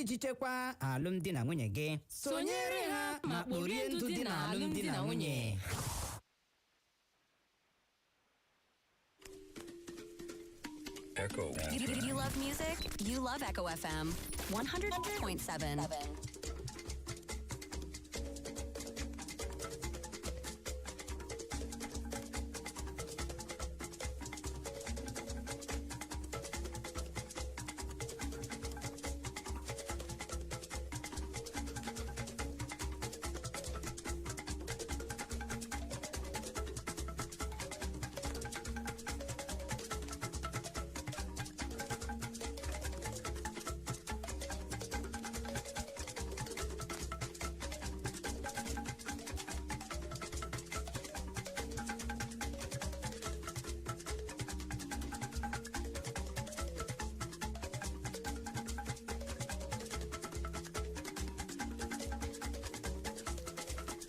iji chekwaa alụmdi na nwunye gị. Sonyere ha ma kporie ndụ dị na alụmdi na nwunye. Echo. You love music? You love Echo FM 100.7.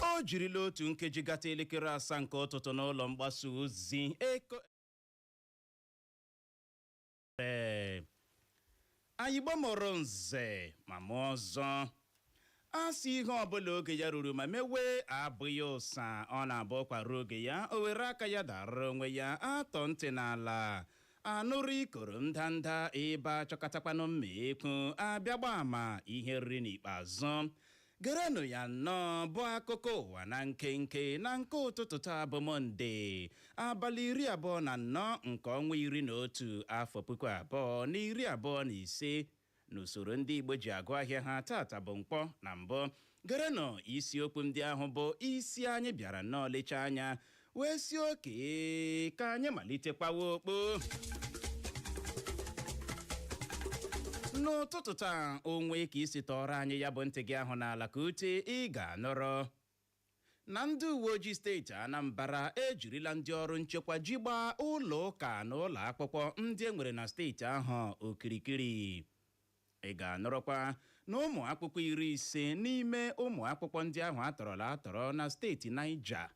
O jirila otu nkeji gata elekere 7 nke ụtụtụ n'ụlọ mgbasa ozi Eko. Anyị gbamọrọ nze ma mụọ ọzọ. Asị ihe ọbụla oge ya ruru ma mewe abụghị ụsa, ọ na-abụ kwara oge ya o were aka ya dara onwe ya atọ ntị n'ala anụrụ ikoro ndanda ebe achọkatakwanụ mma ekwu abịa gba ama ihe riri n'ikpeazụ. Gerenụ ya nnọọ bụ akụkọ ụwa na nkenke na nke ụtụtụ taa bụ Mọnde abalị 24 nke ọnwa 11 afọ 2025 n'usoro ndị Igbo ji agụ ahịa ha tata bụ Nkwọ na mbụ. Gerenụ isiokwu ndị ahụ bụ isi anyị bịara nnọọ lecha anya wee si oke ka anyị malitekwawa okpo. N'ụtụtụ taa onwe ka isi tọrọ anyị ya bụ ntị gị ahụ n'ala ka ute ị ga-anọrọ na ndị uwe ojii steeti Anambra ejirila ndị ọrụ nchekwa ji gbaa ụlọ ụka na ụlọ akwụkwọ ndị enwere na steeti ahụ okirikiri. Ị ga-anọrọkwa na ụmụ akwụkwọ 50 n'ime ụmụ akwụkwọ ndị ahụ atọrọ na steeti Niger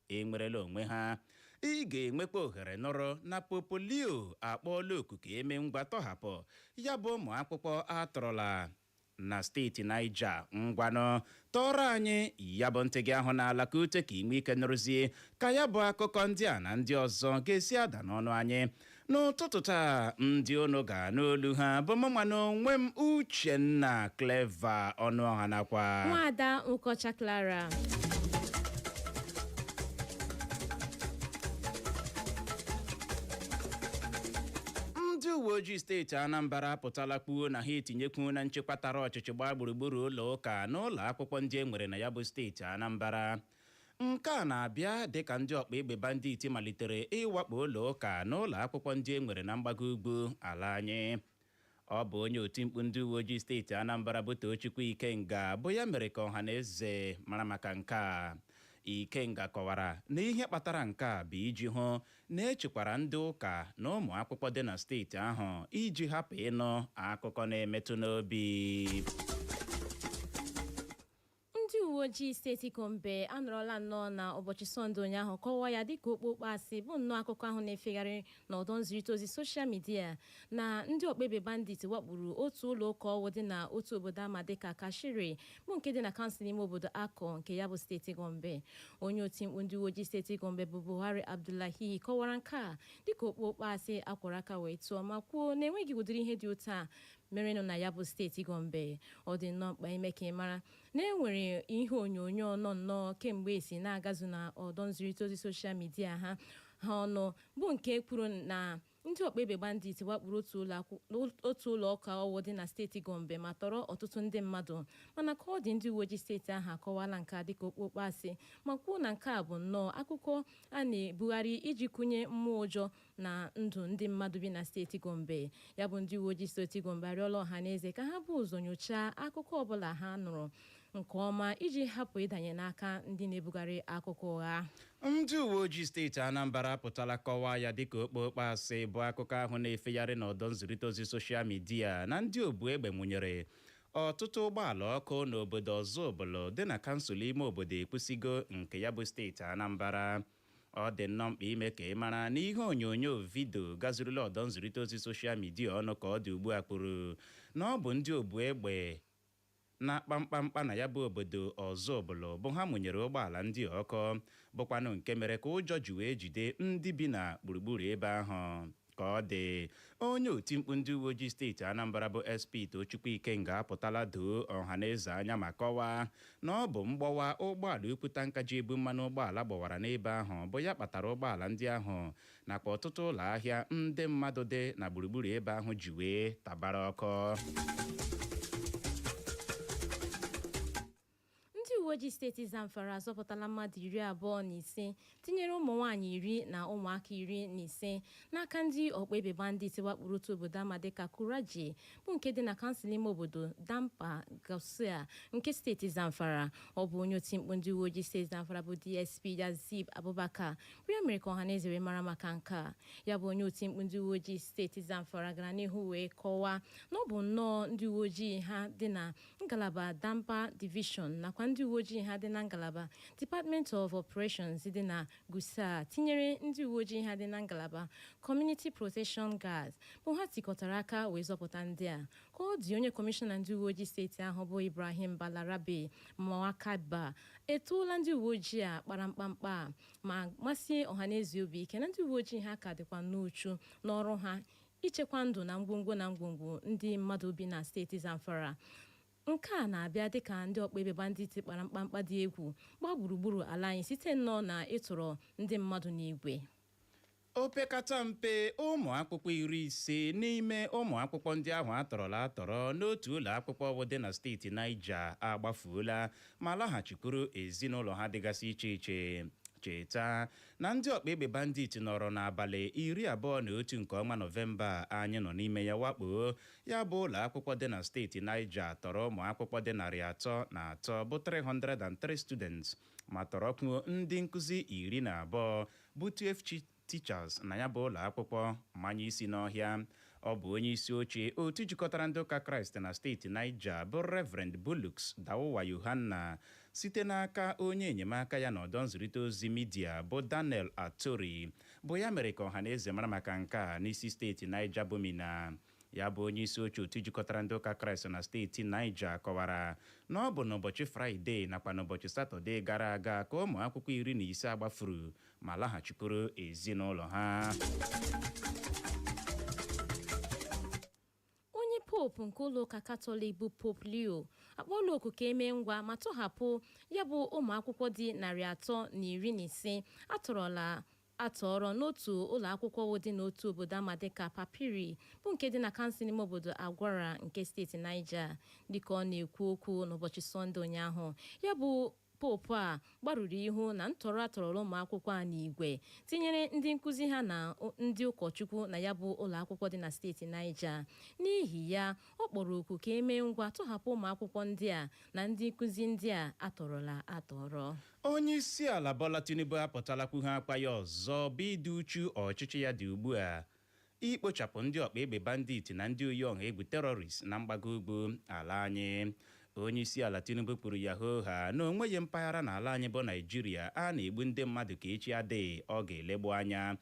enwerela onwe ha. Ị ga-enwekwa ohere nọrọ na Popolio akpọọla oku ka eme ngwa tọhapụ ya bụ ụmụ akwụkwọ atọrọla na steeti Niger. Ngwanụ tọrọ anyị ya bụ ntị gị ahụ n'ala ka ute ka inwe ike nụrụzie ka ya bụ akụkọ ndị a na ndị ọzọ ga-esi ada n'ọnụ anyị n'ụtụtụ taa. Ndị unu ga n'olu ha bụ mụnwa na onwe m Uchenna Clever Ọnụọha nakwa Nwada Nkọcha Clara. ndị uwe ojii steeti Anambra apụtala kpuo na ha etinyekwu na nchekwa tara ọchịchị gbaa gburugburu ụlọ ụka na ụlọ akwụkwọ ndị enwere na ya bụ steeti Anambra. Nke a na-abịa dịka ndị ọkpa egbe banditi malitere ịwakpo ụlọ ụka na ụlọ akwụkwọ ndị enwere na mgbago ugwu ala anyị. Ọ bụ onye otimkpu ndị uwe ojii steeti Anambra bụ Tochukwu Ikenga bụ ya mere ka ọha na eze mara maka nke a. Ikenga kọwara na ihe kpatara nke a bụ iji hụ na echekwara ndị ụka na ụmụ akwụkwọ dị na steeti ahụ iji hapụ ịnụ akụkọ na-emetụ n'obi. Ndị uwe ojii steeti Gombe anọrọla nnọọ na ụbọchị Sọnde ụnyaahụ kọwaa ya dịka okpokpo asị bụ nnọọ akụkọ ahụ na-efegharị n'ọdọ nzirịta ozi soshal midia na ndị ọkpebe bandit wakpuru otu ụlọ ụka ọwụ dị na otu obodo ama dịka Kashiri bụ nke dị na kansụl ime obodo Akọ nke ya bụ steeti Gombe. Onye otimkpu ndị uwe ojii steeti Gombe bụ Buhari Abdullahi kọwara nke a dịka okpokpo asị akwara aka wee tụọ ma kwuo na enweghị ụdịrị ihe dị otu a merenụ na ya bụ steeti Gombe. Ọ dị nnọọ mkpa ime ka ị mara na enwere ihe onyonyo nọ nnọọ kemgbe esi na-agazu na ọdọ nzirịta ozi soshal midia ha ọnụ bụ nke kwuru na ndị ọkpebe bandit wakpuru otu ụlọ ụka ọwụ dị na steeti Gombe ma tọrọ ọtụtụ ndị mmadụ, mana ka ọ dị ndị uwe ojii steeti ahụ akọwala nke a dịka okpokpo asị ma kwuo na nke a bụ nnọọ akụkọ a na-ebugharị iji kụnye mmụọ ụjọ na ndụ ndị mmadụ bi na steeti Gombe. Ya bụ ndị uwe ojii steeti Gombe arịọla ọha na eze ka ha bụ ụzọ nyochaa akụkọ ọbụla ha nụrụ nke ọma iji hapụ ịdanye n'aka ndị na-ebugharị akụkọ ụgha. Ndị uwe ojii steeti Anambra apụtala kọwaa ya dịka okpokpo asị bụ akụkọ ahụ na-efegharị n'ọdọ nzirịta ozi soshal midia na ndị obu egbe nwụnyere ọtụtụ ụgbọala ọkụ n'obodo ọzọ obodo dị na kansụl ime obodo ekwusigo nke ya bụ steeti Anambra. Ọ dị nnọọ mkpa ime ka ị mara na ihe onyonyo vidio gazurula ọdọ nzirịta ozi soshal midia ọnụ ka ọ dị ugbu a kpụrụ na ọ bụ ndị obu egbe na kpamkpamkpa na ya bụ obodo ọzọ obolo bụ ha mụnyere ụgbọala ndị ọkụ bụkwanụ nke mere ka ụjọ ji wee jide ndị bi na gburugburu ebe ahụ. Ka ọ dị, onye otimkpu ndị uwe ojii steeti Anambra bụ SP Tochukwu Ikenga apụtala doo ọhaneze anya ma kọwaa na ọ bụ mgbawa ụgbọala ukwu tanka ji ebu mmanụ ụgbọala gbawara n'ebe ahụ bụ ya kpatara ụgbọala ndị ahụ nakwa ọtụtụ ụlọ ahịa ndị mmadụ dị na gburugburu ebe ahụ ji wee tabara ọkụ. uwe ojii steeti Zamfara azọpụtala mmadụ 25 tinyere ụmụ nwaanyị 10 na ụmụaka 15 n'aka ndị ọkpa egbe bandit wakporo otu obodo ama dịka Kuraji bụ nke dị na kansụl ime obodo Dampa Gausia nke steeti Zamfara. Ọ bụ onye otimkpu ndị uwe ojii steeti Zamfara bụ DSP Yazib Abubakar bụ ya mere ka ọhaneze wee mara maka nke a. Ya bụ onye otimkpu ndị uwe ojii steeti Zamfara gara n'ihu wee kọwaa na ọ bụ nnọọ ndị uwe ojii ha dị na ngalaba Dampa Division nakwa ndị uwe ojii ha dị na ngalaba Department of Operations dị na Gusa tinyere ndị uwe ojii ha dị na ngalaba Community Protection Guards bụ ha tikọtara aka wee zọpụta ndị a. Ka ọ dị, onye kọmishọna ndị uwe ojii steeti ahụ bụ Ibrahim Balarabe Mawakaba etoola ndị uwe ojii a kpara mkpamkpa ma masị ọhaneze obi ike na ndị uwe ojii ha ka dịkwa n'uchu n'ọrụ ha ichekwa ndụ na ngwongwo ndị mmadụ bi na steeti Zamfara. Nke a na-abịa dịka ndị ọkpa ebe bandit kpara mkpamkpa dị egwu gbaa gburugburu ala anyị site nnọọ na ịtụrụ ndị mmadụ n'igwe. Opekata mpe ụmụ akwụkwọ 50 n'ime ụmụ akwụkwọ ndị ahụ atọrọ n'otu ụlọ akwụkwọ bụ dị na steeti Niger agbafuola ma laghachikwuru ezinụlọ ha dịgasị iche iche. Cheta na ndị ọkpa egbe bandit nọrọ n'abalị 21 nke ọnwa Nọvemba anyị nọ n'ime ya wakpo ya bụ ụlọ akwụkwọ dị na steeti Niger tọrọ ụmụ akwụkwọ dị 303 bụ 303 students ma tọrọkwuo ndị nkụzi 12 bụ 12 teachers na ya bụ ụlọ akwụkwọ mmanya isi n'ọhịa. Ọ bụ onye isi oche otu jikọtara ndị ụka Kraịst na steeti Niger bụ Reverend Bulux Dawowa Yohanna site n'aka onye enyemaka ya n'ọdọ nzirịta ozi midia bụ Daniel Atori bụ ya mere ka ọhaneze mara maka nke a n'isi steeti Niger bụ Mina. Ya bụ onye isi oche otu jikọtara ndị ụka Kraịst na steeti Niger kọwara na ọ bụ n'ụbọchị Fraịde nakwa n'ụbọchị Satọde gara aga ka ụmụ akwụkwọ 15 agbafuru ma laghachikwuru ezinụlọ ha. Pope nke ụlọ ụka Katọlik bụ Pope Leo akpọọla oku ka emee ngwa ma tọhapụ ya bụ ụmụ akwụkwọ dị 315 atọrọ n'otu ụlọ akwụkwọ dị n'otu obodo ama dịka Papiri bụ nke dị na kansụl ime obodo Agwara nke steeti Niger. Dịka ọ na-ekwu okwu n'ụbọchị Sọnde ụnyaahụ, ya bụ Pope a gbarụrụ ihu na ntọrọ atọrọ ụmụ akwụkwọ a n'igwe tinyere ndị nkụzi ha na ndị ụkọchukwu na ya bụ ụlọ akwụkwọ dị na steeti Niger. N'ihi ya, ọ kpọrọ oku ka emee ngwa tọhapụ ụmụ akwụkwọ ndị a na ndị nkụzi ndị a atọrọla atọrọ. Onye isi ala Bola Tinubu apụtalakwu ha akpa ya ọzọ bụ ịdị uchu ọchịchị ya dị ugbu a ikpochapụ ndị ọkpa egbe bandit na ndị oyi ọha egwu terrorist na mgbago ugwu ala anyị. Onye isi ala Tinubu kwuru ya ha na onweghị mpaghara n'ala anyị bụ Naijiria a na-egbu ndị mmadụ ka echi adịghị ọ ga-elegbu anya.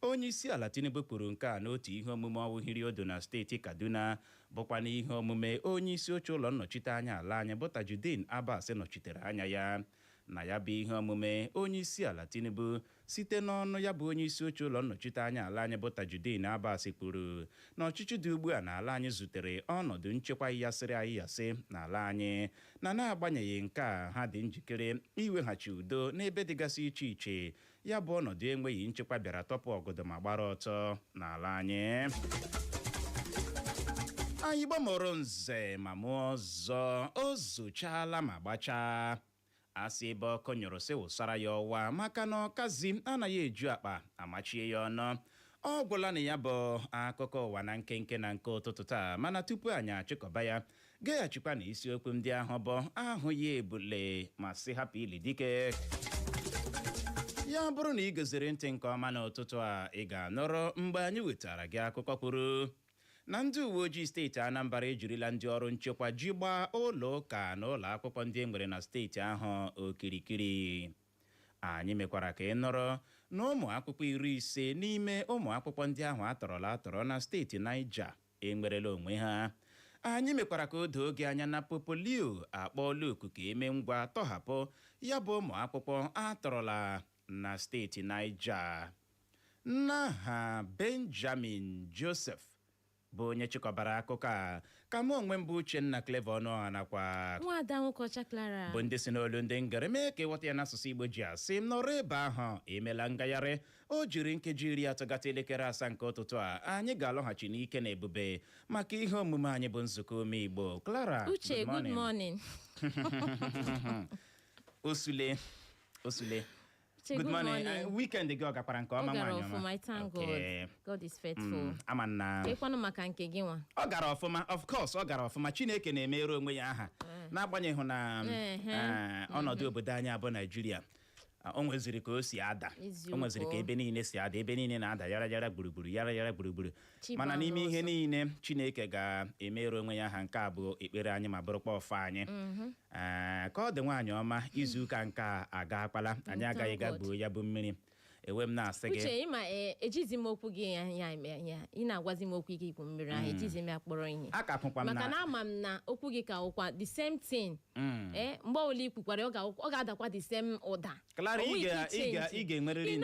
Onye isi ala Tinubu kwuru nke a n'otu ihe omume ọwụhiri odo na steeti Kaduna bụkwa na ihe omume onye isi oche ụlọ nnọchite anya ala anyị bụ Tajudeen Abbas nọchitere anya ya. Na ya bụ ihe omume, onye isi ala Tinubu site n'ọnụ ya bụ onye isi oche ụlọ nnọchite anya ala anyị bụ Tajudeen Abbas kwuru na ọchịchị dị ugbu a n'ala anyị zutere ọnọdụ nchekwa yasịrị ayasị n'ala anyị na n'agbanyeghị nke a ha dị njikere iweghachi udo n'ebe dịgasị iche iche. Ya bụ ọnọdụ enweghị nchekwa bịara tọpụ ọgọdọ ma gbara ọtọ n'ala anyị. Anyị gbamọrọ nze ma mụọ ọzọ o zochala ma gbachaa. Asị ebe ọkụ nyụrụ sị wụsara ya ọwa maka na ọkazi anaghị eju akpa amachie ya ọnụ. Ọ gwụla na ya bụ akụkọ ụwa na nkenke na nke ụtụtụ taa, mana tupu anyị achịkọba ya geghachikwa na isiokwu ndị ahụ bụ ahụ ya ebule ma sị hapụ ili dike. Ya bụrụ na ị goziri ntị nke ọma n'ụtụtụ a, ị ga-anọrọ mgbe anyị wetara gị akụkọ kwuru na ndị uwe ojii steeti Anambra ejirila ndị ọrụ nchekwa ji gbaa ụlọ ụka na ụlọ akwụkwọ ndị enwere na steeti ahụ okirikiri. Anyị mekwara ka ị nọrọ na ụmụ akwụkwọ 50 n'ime ụmụ akwụkwọ ndị ahụ atọrọ na steeti Niger enwerela onwe ha. anyị mekwara ka o doo oge anya na Popolio akpọọla oku ka eme ngwa tọhapụ ya bụ ụmụ akwụkwọ atọrọla na steeti Niger. N'aha Benjamin Joseph bụ onye chịkọbara akụkọ a ka mụ onwe m bụ Uchenna Clever Ọnụọha nakwa Nwada Nwokocha Clara bụ ndị si n'olu ndị ngere mee ka ịghọta ya n'asụsụ Igbo ji asị m nọrọ ebe ahụ emela ngagharị o jiri nkeji 30 gata elekere 7 nke ụtụtụ a anyị ga-alọghachi n'ike na ebube maka ihe omume anyị bụ nzukọ ome Igbo. Clara, Uche, good morning. Osule good morning. Weekend gị ọ gakwara nke ọma nwaanyị ọma? ọfụma, I thank God. God is faithful. Ama na Ekwanụ maka nke gị nwa. ọ gara ọfụma, of course ọ gara ọfụma. Chineke na-emere onwe ya aha n'agbanyeghị na ọnọdụ obodo anyị abụ Naijiria o nweziri ka o si ada, o nweziri ka ebe niile si ada, ebe niile na-ada yara gburugburu mana n'ime ihe niile Chineke ga-emere onwe ya aha. Nke a bụ ekpere anyị ma bụrụkwa ọfọ anyị. Ka ọ dị nwaanyị ọma, izuụka nke a aga-akpala, anyị agaghị ga gbuo ya bụ mmiri. Ewe m na-asị gị Uche, ịma ejizi m okwu gị ya ị na-agwazi m okwu gị igwu mmiri ahụ ejizi m ya kpọrọ ihe maka na ama m na okwu gị ka ụkwa the same thing. Mgbe ole ikwukwara ọ ga-adakwa the same ụda. Clara, ị ga-enwerịrị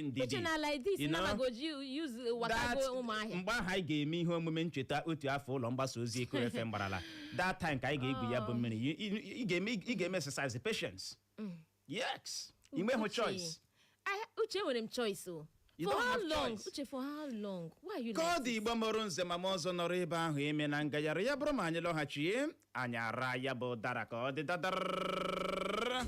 ndidi. Uche na like this na goji use wakago ụmụahịa. Mgbe ahụ anyị ga-eme ihe omume ncheta otu afọ ụlọ mgbasa ozi Eko FM gbarala that time ka anyị ga-egwu ya bụ mmiri. Ị ga-eme exercise patience. Yes, ị nweghị choice. Uche, enwere m choice o. For how long? Uche, for how long? Why are you ka ọ dị Igbo mụrụ nze ma ọzọ nọrọ ebe ahụ eme na ngagharị ya bụrụ ma anyị lọghachie anyị ara ya bụ dara ka ọ dị dadara